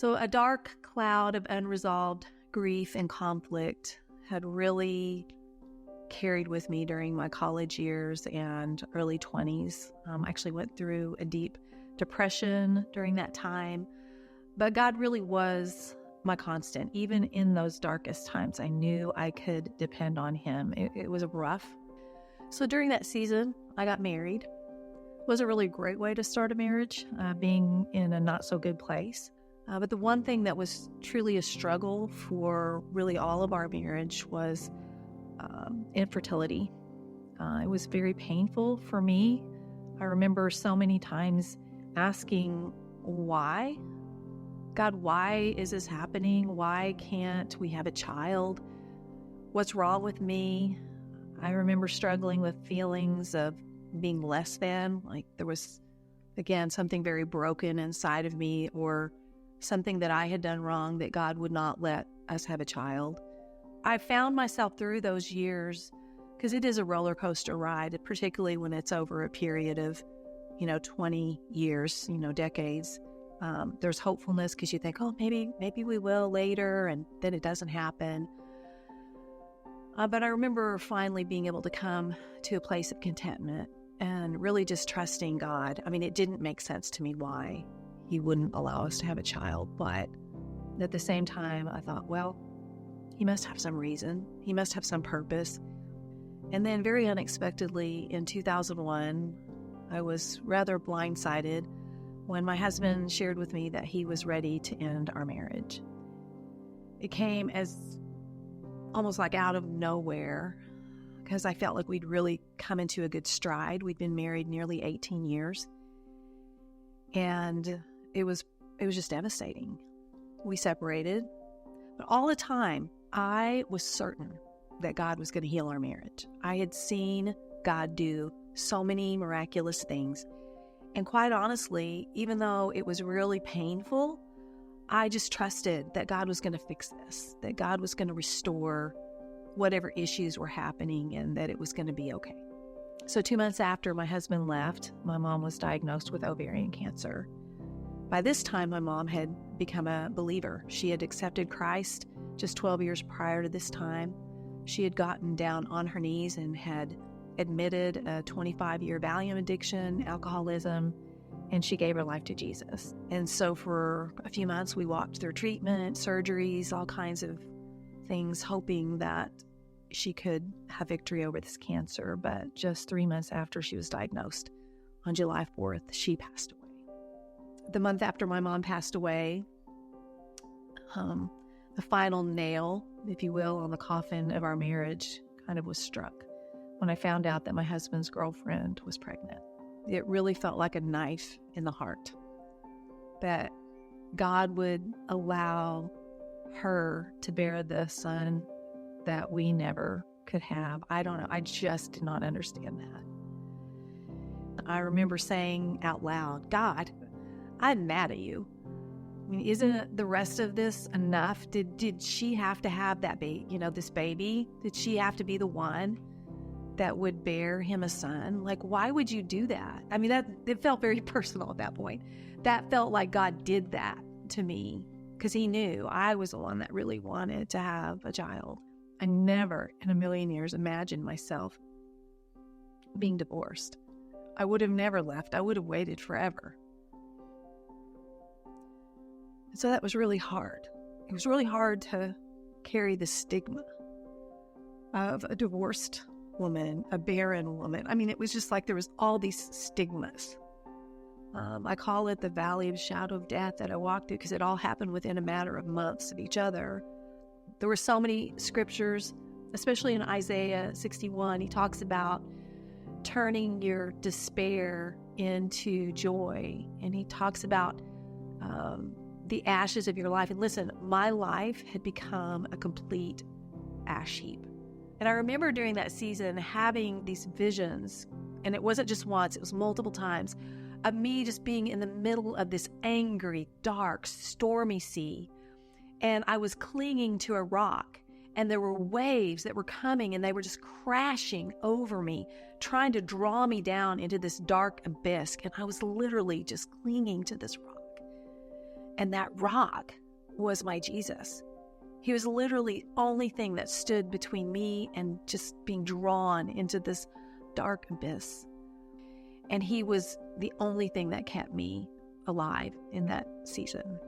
So a dark cloud of unresolved grief and conflict had really carried with me during my college years and early 20s. I actually went through a deep depression during that time, but God really was my constant. Even in those darkest times, I knew I could depend on Him. It was rough. So during that season, I got married. It was a really great way to start a marriage, being in a not so good place. But the one thing that was truly a struggle for really all of our marriage was infertility. It was very painful for me. I remember so many times asking, why? God, why is this happening? Why can't we have a child? What's wrong with me? I remember struggling with feelings of being less than, like there was, again, something very broken inside of me, or something that I had done wrong that God would not let us have a child. I found myself through those years, because it is a roller coaster ride, particularly when it's over a period of, 20 years, decades. There's hopefulness because you think, oh, maybe we will later, and then it doesn't happen. But I remember finally being able to come to a place of contentment and really just trusting God. I mean, it didn't make sense to me why He wouldn't allow us to have a child, but at the same time, I thought, well, He must have some reason. He must have some purpose. And then very unexpectedly in 2001, I was rather blindsided when my husband shared with me that he was ready to end our marriage. It came as almost like out of nowhere, because I felt like we'd really come into a good stride. We'd been married nearly 18 years. And it was just devastating. We separated. But all the time, I was certain that God was going to heal our marriage. I had seen God do so many miraculous things. And quite honestly, even though it was really painful, I just trusted that God was going to fix this, that God was going to restore whatever issues were happening, and that it was going to be okay. So 2 months after my husband left, my mom was diagnosed with ovarian cancer. By this time, my mom had become a believer. She had accepted Christ just 12 years prior to this time. She had gotten down on her knees and had admitted a 25-year Valium addiction, alcoholism, and she gave her life to Jesus. And so for a few months, we walked through treatment, surgeries, all kinds of things, hoping that she could have victory over this cancer. But just 3 months after she was diagnosed, on July 4th, she passed away. The month after my mom passed away, the final nail, if you will, on the coffin of our marriage kind of was struck when I found out that my husband's girlfriend was pregnant. It really felt like a knife in the heart that God would allow her to bear the son that we never could have. I don't know. I just did not understand that. I remember saying out loud, God, I'm mad at you. I mean, isn't the rest of this enough? Did she have to have that baby, this baby? Did she have to be the one that would bear him a son? Like, why would you do that? I mean, it felt very personal at that point. That felt like God did that to me because He knew I was the one that really wanted to have a child. I never in a million years imagined myself being divorced. I would have never left. I would have waited forever. And so that was really hard. It was really hard to carry the stigma of a divorced woman, a barren woman. I mean, it was just like there was all these stigmas. I call it the valley of shadow of death that I walked through because it all happened within a matter of months of each other. There were so many scriptures, especially in Isaiah 61. He talks about turning your despair into joy. And he talks about the ashes of your life. And listen, my life had become a complete ash heap. And I remember during that season having these visions, and it wasn't just once, it was multiple times, of me just being in the middle of this angry, dark, stormy sea. And I was clinging to a rock, and there were waves that were coming, and they were just crashing over me, trying to draw me down into this dark abyss. And I was literally just clinging to this rock. And that rock was my Jesus. He was literally the only thing that stood between me and just being drawn into this dark abyss. And he was the only thing that kept me alive in that season.